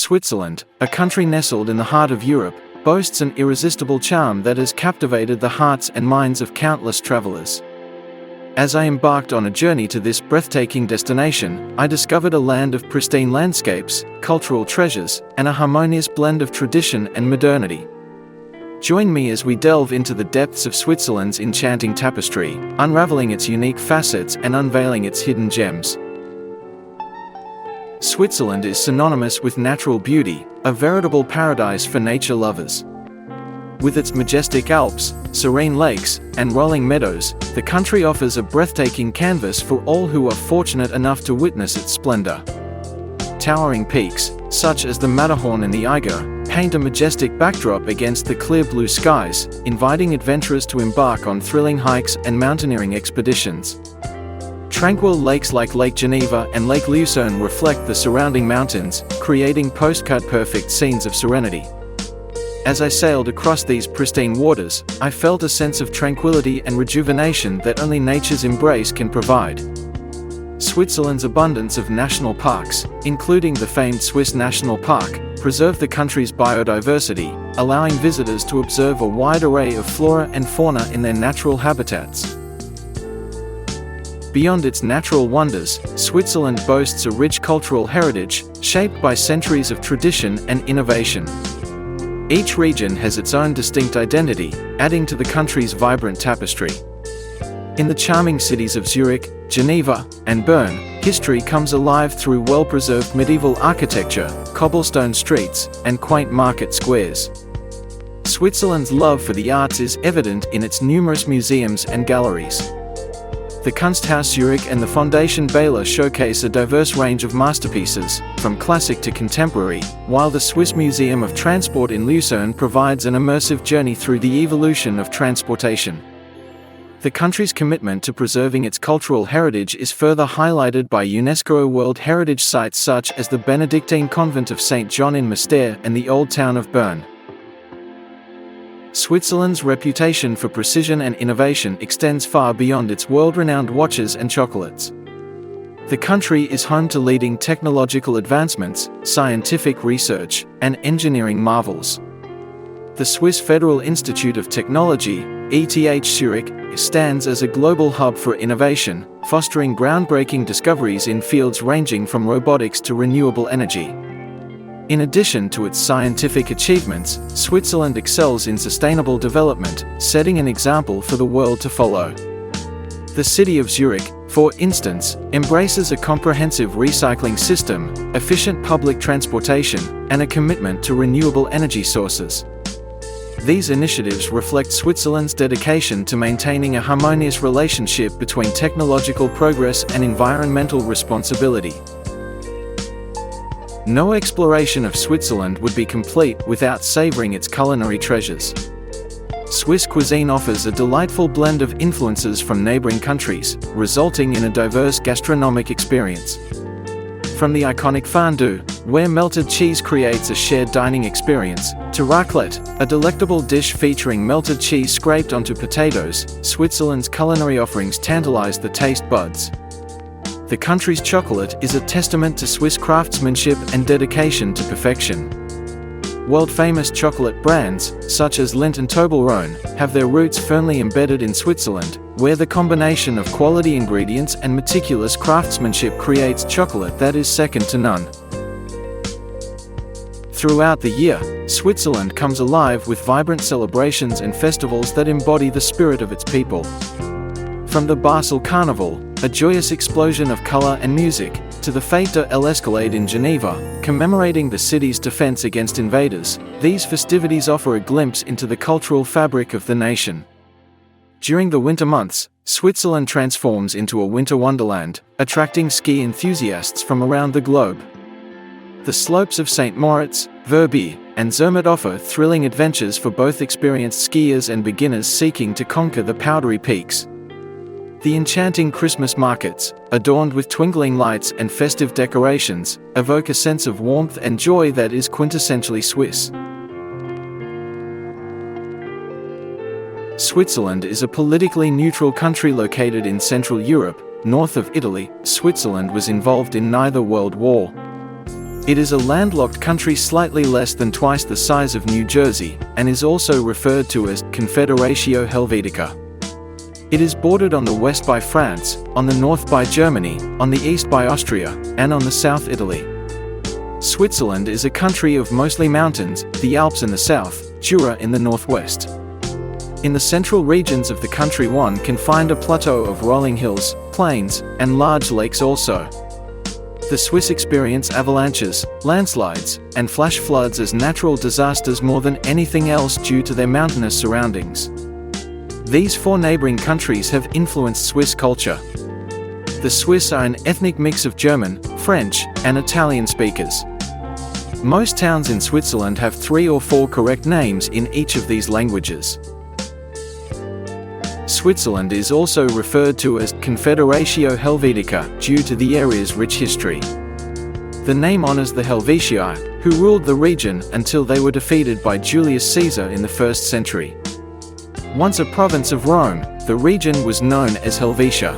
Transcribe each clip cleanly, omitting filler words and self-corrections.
Switzerland, a country nestled in the heart of Europe, boasts an irresistible charm that has captivated the hearts and minds of countless travelers. As I embarked on a journey to this breathtaking destination, I discovered a land of pristine landscapes, cultural treasures, and a harmonious blend of tradition and modernity. Join me as we delve into the depths of Switzerland's enchanting tapestry, unraveling its unique facets and unveiling its hidden gems. Switzerland is synonymous with natural beauty, a veritable paradise for nature lovers. With its majestic Alps, serene lakes, and rolling meadows, the country offers a breathtaking canvas for all who are fortunate enough to witness its splendor. Towering peaks, such as the Matterhorn and the Eiger, paint a majestic backdrop against the clear blue skies, inviting adventurers to embark on thrilling hikes and mountaineering expeditions. Tranquil lakes like Lake Geneva and Lake Lucerne reflect the surrounding mountains, creating postcard-perfect scenes of serenity. As I sailed across these pristine waters, I felt a sense of tranquility and rejuvenation that only nature's embrace can provide. Switzerland's abundance of national parks, including the famed Swiss National Park, preserve the country's biodiversity, allowing visitors to observe a wide array of flora and fauna in their natural habitats. Beyond its natural wonders, Switzerland boasts a rich cultural heritage, shaped by centuries of tradition and innovation. Each region has its own distinct identity, adding to the country's vibrant tapestry. In the charming cities of Zurich, Geneva, and Bern, history comes alive through well-preserved medieval architecture, cobblestone streets, and quaint market squares. Switzerland's love for the arts is evident in its numerous museums and galleries. The Kunsthaus Zurich and the Foundation Bayler showcase a diverse range of masterpieces, from classic to contemporary, while the Swiss Museum of Transport in Lucerne provides an immersive journey through the evolution of transportation. The country's commitment to preserving its cultural heritage is further highlighted by UNESCO World Heritage sites such as the Benedictine Convent of St. John in Mystère and the Old Town of Bern. Switzerland's reputation for precision and innovation extends far beyond its world-renowned watches and chocolates. The country is home to leading technological advancements, scientific research, and engineering marvels. The Swiss Federal Institute of Technology, ETH Zurich, stands as a global hub for innovation, fostering groundbreaking discoveries in fields ranging from robotics to renewable energy. In addition to its scientific achievements, Switzerland excels in sustainable development, setting an example for the world to follow. The city of Zurich, for instance, embraces a comprehensive recycling system, efficient public transportation, and a commitment to renewable energy sources. These initiatives reflect Switzerland's dedication to maintaining a harmonious relationship between technological progress and environmental responsibility. No exploration of Switzerland would be complete without savoring its culinary treasures. Swiss cuisine offers a delightful blend of influences from neighboring countries, resulting in a diverse gastronomic experience. From the iconic fondue, where melted cheese creates a shared dining experience, to raclette, a delectable dish featuring melted cheese scraped onto potatoes, Switzerland's culinary offerings tantalize the taste buds. The country's chocolate is a testament to Swiss craftsmanship and dedication to perfection. World-famous chocolate brands, such as Lindt and Toblerone, have their roots firmly embedded in Switzerland, where the combination of quality ingredients and meticulous craftsmanship creates chocolate that is second to none. Throughout the year, Switzerland comes alive with vibrant celebrations and festivals that embody the spirit of its people. From the Basel Carnival, a joyous explosion of color and music, to the Fête de l'Escalade in Geneva, commemorating the city's defense against invaders, these festivities offer a glimpse into the cultural fabric of the nation. During the winter months, Switzerland transforms into a winter wonderland, attracting ski enthusiasts from around the globe. The slopes of St. Moritz, Verbier, and Zermatt offer thrilling adventures for both experienced skiers and beginners seeking to conquer the powdery peaks. The enchanting Christmas markets, adorned with twinkling lights and festive decorations, evoke a sense of warmth and joy that is quintessentially Swiss. Switzerland is a politically neutral country located in Central Europe, north of Italy. Switzerland was involved in neither World War. It is a landlocked country slightly less than twice the size of New Jersey, and is also referred to as Confederatio Helvetica. It is bordered on the west by France, on the north by Germany, on the east by Austria, and on the south Italy. Switzerland is a country of mostly mountains, the Alps in the south, Jura in the northwest. In the central regions of the country one can find a plateau of rolling hills, plains, and large lakes also. The Swiss experience avalanches, landslides, and flash floods as natural disasters more than anything else due to their mountainous surroundings. These four neighboring countries have influenced Swiss culture. The Swiss are an ethnic mix of German, French, and Italian speakers. Most towns in Switzerland have 3 or 4 correct names in each of these languages. Switzerland is also referred to as Confederatio Helvetica due to the area's rich history. The name honors the Helvetii, who ruled the region until they were defeated by Julius Caesar in the 1st century. Once a province of Rome, the region was known as Helvetia.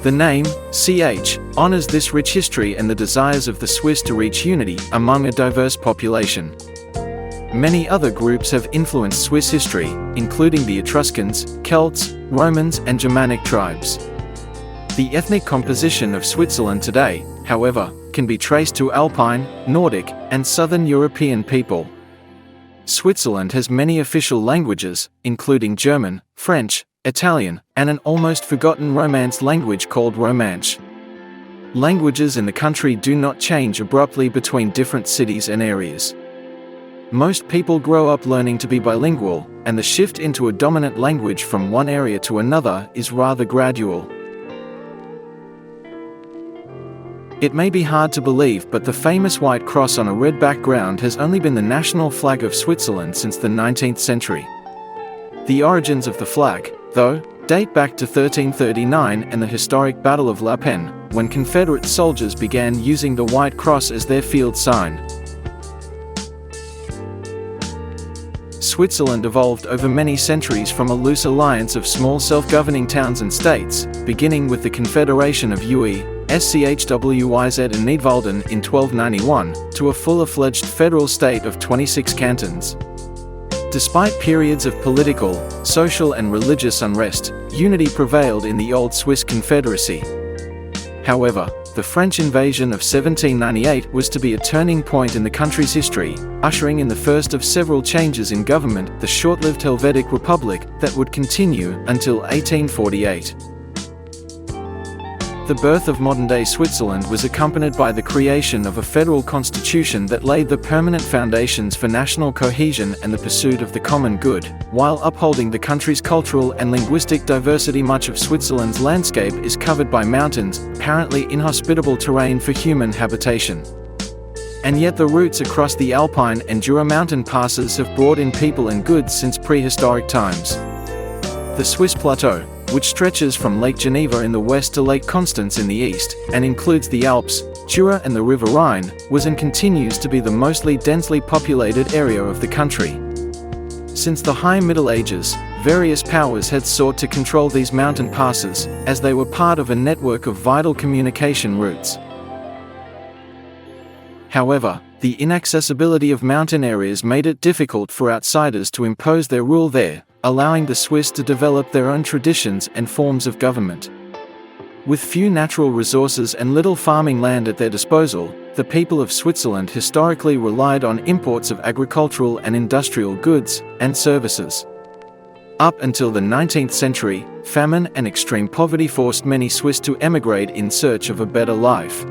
The name, ch, honors this rich history and the desires of the Swiss to reach unity among a diverse population. Many other groups have influenced Swiss history, including the Etruscans, Celts, Romans, and Germanic tribes. The ethnic composition of Switzerland today, however, can be traced to Alpine, Nordic, and Southern European people. Switzerland has many official languages, including German, French, Italian, and an almost forgotten Romance language called Romansh. Languages in the country do not change abruptly between different cities and areas. Most people grow up learning to be bilingual, and the shift into a dominant language from one area to another is rather gradual. It may be hard to believe, but the famous white cross on a red background has only been the national flag of Switzerland since the 19th century. The origins of the flag, though, date back to 1339 and the historic Battle of La Penne, when Confederate soldiers began using the white cross as their field sign. Switzerland evolved over many centuries from a loose alliance of small self-governing towns and states, beginning with the Confederation of Ui, Schwyz and Nidwalden in 1291, to a full-fledged federal state of 26 cantons. Despite periods of political, social and religious unrest, unity prevailed in the old Swiss Confederacy. However, the French invasion of 1798 was to be a turning point in the country's history, ushering in the first of several changes in government, the short-lived Helvetic Republic, that would continue until 1848. The birth of modern-day Switzerland was accompanied by the creation of a federal constitution that laid the permanent foundations for national cohesion and the pursuit of the common good, while upholding the country's cultural and linguistic diversity. Much of Switzerland's landscape is covered by mountains, apparently inhospitable terrain for human habitation. And yet the routes across the Alpine and Jura mountain passes have brought in people and goods since prehistoric times. The Swiss Plateau, which stretches from Lake Geneva in the west to Lake Constance in the east, and includes the Alps, Jura and the River Rhine, was and continues to be the mostly densely populated area of the country. Since the High Middle Ages, various powers had sought to control these mountain passes, as they were part of a network of vital communication routes. However, the inaccessibility of mountain areas made it difficult for outsiders to impose their rule there, allowing the Swiss to develop their own traditions and forms of government. With few natural resources and little farming land at their disposal, the people of Switzerland historically relied on imports of agricultural and industrial goods and services. Up until the 19th century, famine and extreme poverty forced many Swiss to emigrate in search of a better life.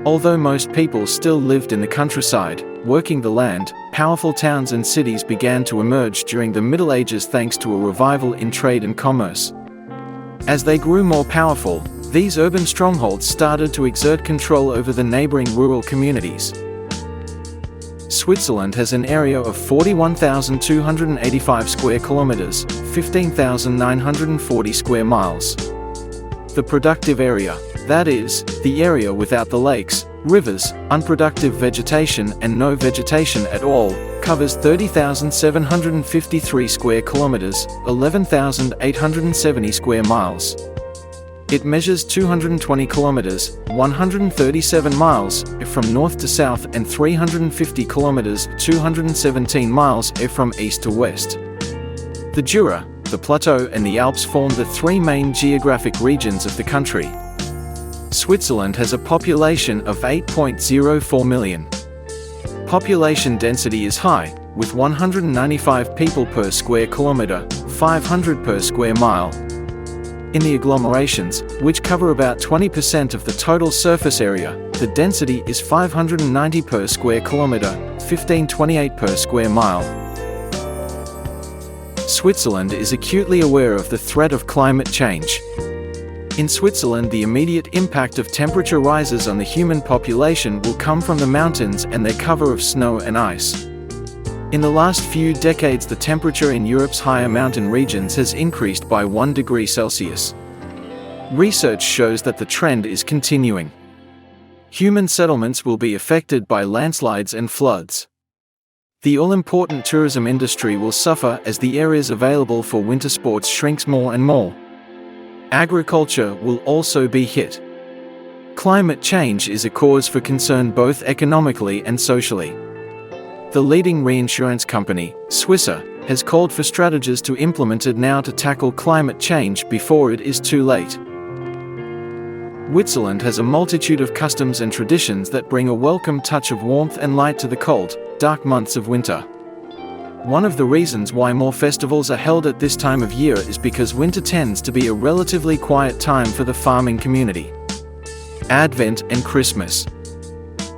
Although most people still lived in the countryside, working the land, powerful towns and cities began to emerge during the Middle Ages thanks to a revival in trade and commerce. As they grew more powerful, these urban strongholds started to exert control over the neighboring rural communities. Switzerland has an area of 41,285 square kilometers, 15,940 square miles. The productive area, that is, the area without the lakes, rivers, unproductive vegetation and no vegetation at all, covers 30,753 square kilometers, 11,870 square miles. It measures 220 kilometers, 137 miles, from north to south and 350 kilometers, 217 miles, from east to west. The Jura, the Plateau and the Alps form the three main geographic regions of the country. Switzerland has a population of 8.04 million. Population density is high, with 195 people per square kilometer, 500 per square mile. In the agglomerations, which cover about 20% of the total surface area, the density is 590 per square kilometer, 1528 per square mile. Switzerland is acutely aware of the threat of climate change. In Switzerland, the immediate impact of temperature rises on the human population will come from the mountains and their cover of snow and ice. In the last few decades, the temperature in Europe's higher mountain regions has increased by 1 degree Celsius. Research shows that the trend is continuing. Human settlements will be affected by landslides and floods. The all-important tourism industry will suffer as the areas available for winter sports shrinks more and more. Agriculture will also be hit. Climate change is a cause for concern both economically and socially. The leading reinsurance company, Swisser, has called for strategies to implement it now to tackle climate change before it is too late. Switzerland has a multitude of customs and traditions that bring a welcome touch of warmth and light to the cold, dark months of winter. One of the reasons why more festivals are held at this time of year is because winter tends to be a relatively quiet time for the farming community. Advent and Christmas.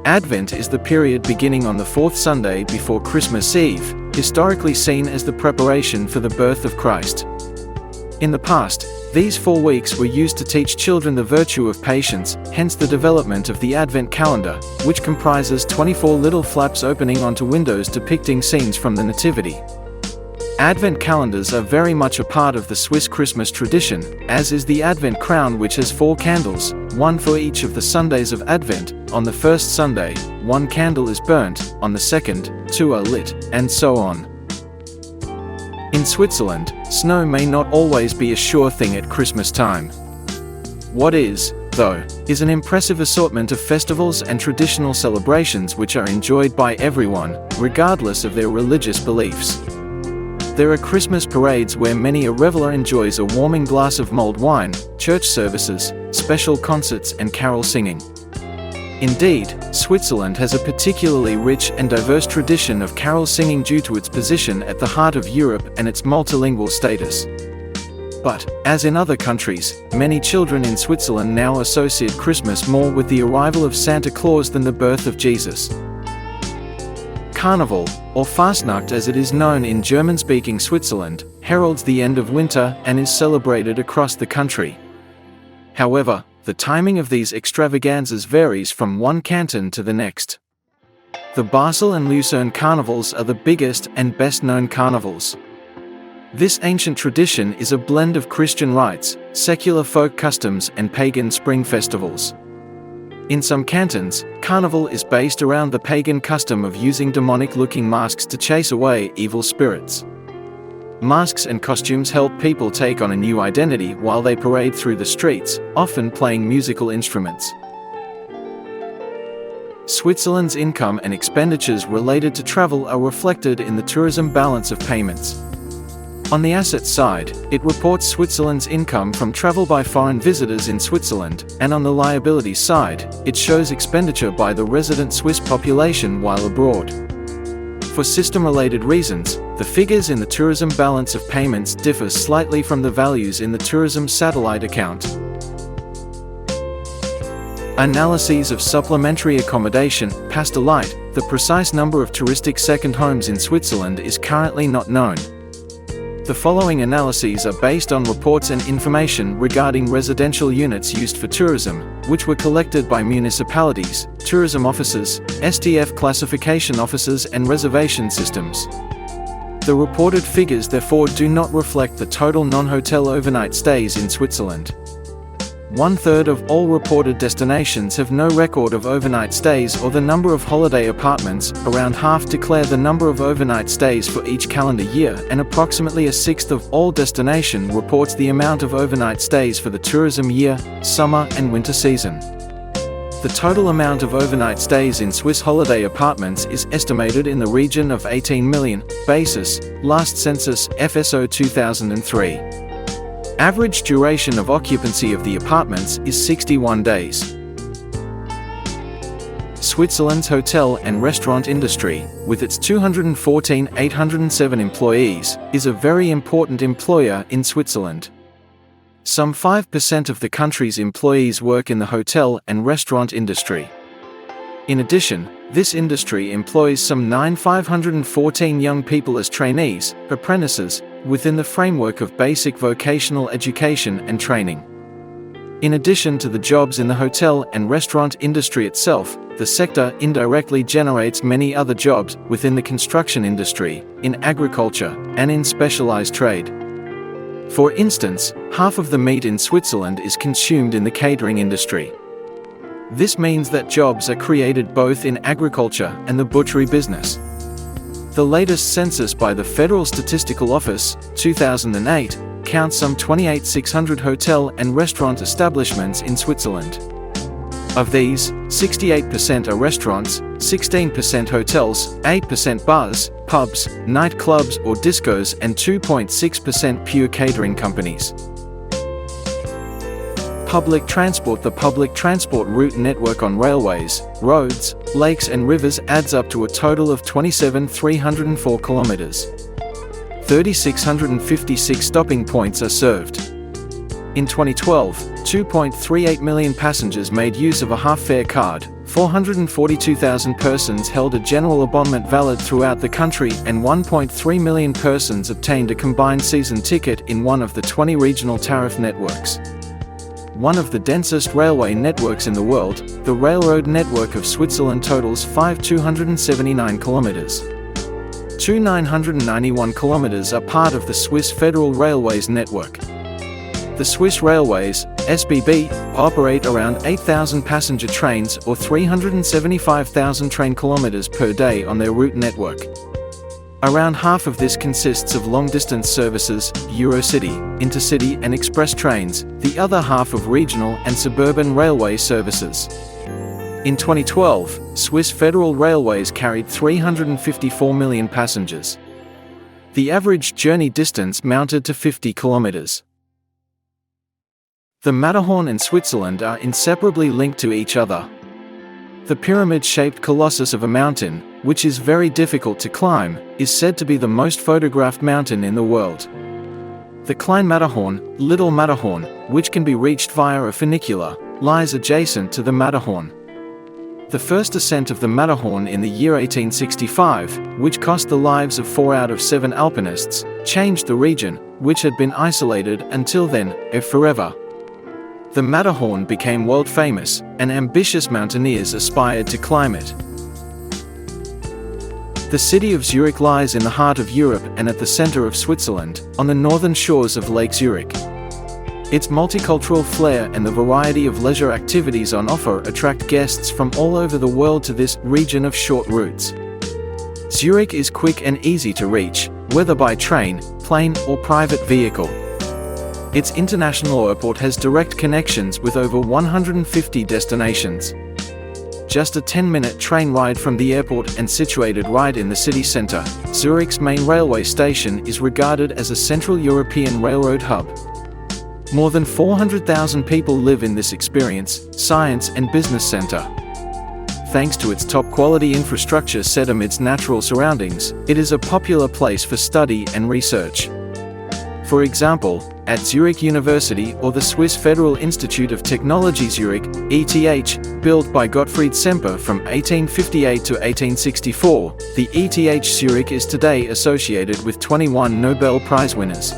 Advent is the period beginning on the fourth Sunday before Christmas Eve, historically seen as the preparation for the birth of Christ. In the past, these 4 weeks were used to teach children the virtue of patience, hence the development of the Advent calendar, which comprises 24 little flaps opening onto windows depicting scenes from the Nativity. Advent calendars are very much a part of the Swiss Christmas tradition, as is the Advent crown, which has 4 candles, one for each of the Sundays of Advent. On the first Sunday, 1 candle is burnt, on the second, 2 are lit, and so on. In Switzerland, snow may not always be a sure thing at Christmas time. What is, though, is an impressive assortment of festivals and traditional celebrations which are enjoyed by everyone, regardless of their religious beliefs. There are Christmas parades where many a reveler enjoys a warming glass of mulled wine, church services, special concerts and carol singing. Indeed, Switzerland has a particularly rich and diverse tradition of carol singing due to its position at the heart of Europe and its multilingual status. But, as in other countries, many children in Switzerland now associate Christmas more with the arrival of Santa Claus than the birth of Jesus. Carnival, or Fastnacht as it is known in German-speaking Switzerland, heralds the end of winter and is celebrated across the country. However, the timing of these extravaganzas varies from one canton to the next. The Basel and Lucerne carnivals are the biggest and best-known carnivals. This ancient tradition is a blend of Christian rites, secular folk customs and pagan spring festivals. In some cantons, carnival is based around the pagan custom of using demonic-looking masks to chase away evil spirits. Masks and costumes help people take on a new identity while they parade through the streets, often playing musical instruments. Switzerland's income and expenditures related to travel are reflected in the tourism balance of payments. On the assets side, it reports Switzerland's income from travel by foreign visitors in Switzerland, and on the liabilities side, it shows expenditure by the resident Swiss population while abroad. For system-related reasons, the figures in the tourism balance of payments differ slightly from the values in the tourism satellite account. Analyses of supplementary accommodation, Pastelite, the precise number of touristic second homes in Switzerland is currently not known. The following analyses are based on reports and information regarding residential units used for tourism, which were collected by municipalities, tourism offices, STF classification offices and reservation systems. The reported figures therefore do not reflect the total non-hotel overnight stays in Switzerland. 1/3 of all reported destinations have no record of overnight stays or the number of holiday apartments, around half declare the number of overnight stays for each calendar year, and approximately a sixth of all destination reports the amount of overnight stays for the tourism year, summer and winter season. The total amount of overnight stays in Swiss holiday apartments is estimated in the region of 18 million, basis, last census FSO 2003. Average duration of occupancy of the apartments is 61 days. Switzerland's hotel and restaurant industry, with its 214,807 employees, is a very important employer in Switzerland. Some 5% of the country's employees work in the hotel and restaurant industry. In addition, this industry employs some 9,514 young people as trainees, apprentices, within the framework of basic vocational education and training. In addition to the jobs in the hotel and restaurant industry itself, the sector indirectly generates many other jobs within the construction industry, in agriculture, and in specialized trade. For instance, half of the meat in Switzerland is consumed in the catering industry. This means that jobs are created both in agriculture and the butchery business. The latest census by the Federal Statistical Office, 2008, counts some 28,600 hotel and restaurant establishments in Switzerland. Of these, 68% are restaurants, 16% hotels, 8% bars, pubs, nightclubs or discos, and 2.6% pure catering companies. Public transport. The public transport route network on railways, roads, lakes and rivers adds up to a total of 27,304 kilometers. 3,656 stopping points are served. In 2012, 2.38 million passengers made use of a half-fare card, 442,000 persons held a general abonnement valid throughout the country, and 1.3 million persons obtained a combined season ticket in one of the 20 regional tariff networks. One of the densest railway networks in the world, the railroad network of Switzerland totals 5,279 kilometers. 2,991 kilometers are part of the Swiss Federal Railways network. The Swiss Railways, SBB, operate around 8,000 passenger trains or 375,000 train kilometers per day on their route network. Around half of this consists of long-distance services, Eurocity, Intercity and Express trains, the other half of regional and suburban railway services. In 2012, Swiss Federal Railways carried 354 million passengers. The average journey distance mounted to 50 kilometers. The Matterhorn and Switzerland are inseparably linked to each other. The pyramid-shaped colossus of a mountain, which is very difficult to climb, is said to be the most photographed mountain in the world. The Klein Matterhorn, Little Matterhorn, which can be reached via a funicular, lies adjacent to the Matterhorn. The first ascent of the Matterhorn in the year 1865, which cost the lives of 4 out of 7 alpinists, changed the region, which had been isolated until then, forever. The Matterhorn became world famous, and ambitious mountaineers aspired to climb it. The city of Zurich lies in the heart of Europe and at the center of Switzerland, on the northern shores of Lake Zurich. Its multicultural flair and the variety of leisure activities on offer attract guests from all over the world to this region of short routes. Zurich is quick and easy to reach, whether by train, plane or private vehicle. Its international airport has direct connections with over 150 destinations. Just a 10-minute train ride from the airport and situated right in the city center, Zurich's main railway station is regarded as a Central European railroad hub. More than 400,000 people live in this experience, science and business center. Thanks to its top-quality infrastructure set amidst natural surroundings, it is a popular place for study and research. For example, at Zurich University or the Swiss Federal Institute of Technology Zurich, ETH, built by Gottfried Semper from 1858 to 1864, the ETH Zurich is today associated with 21 Nobel Prize winners.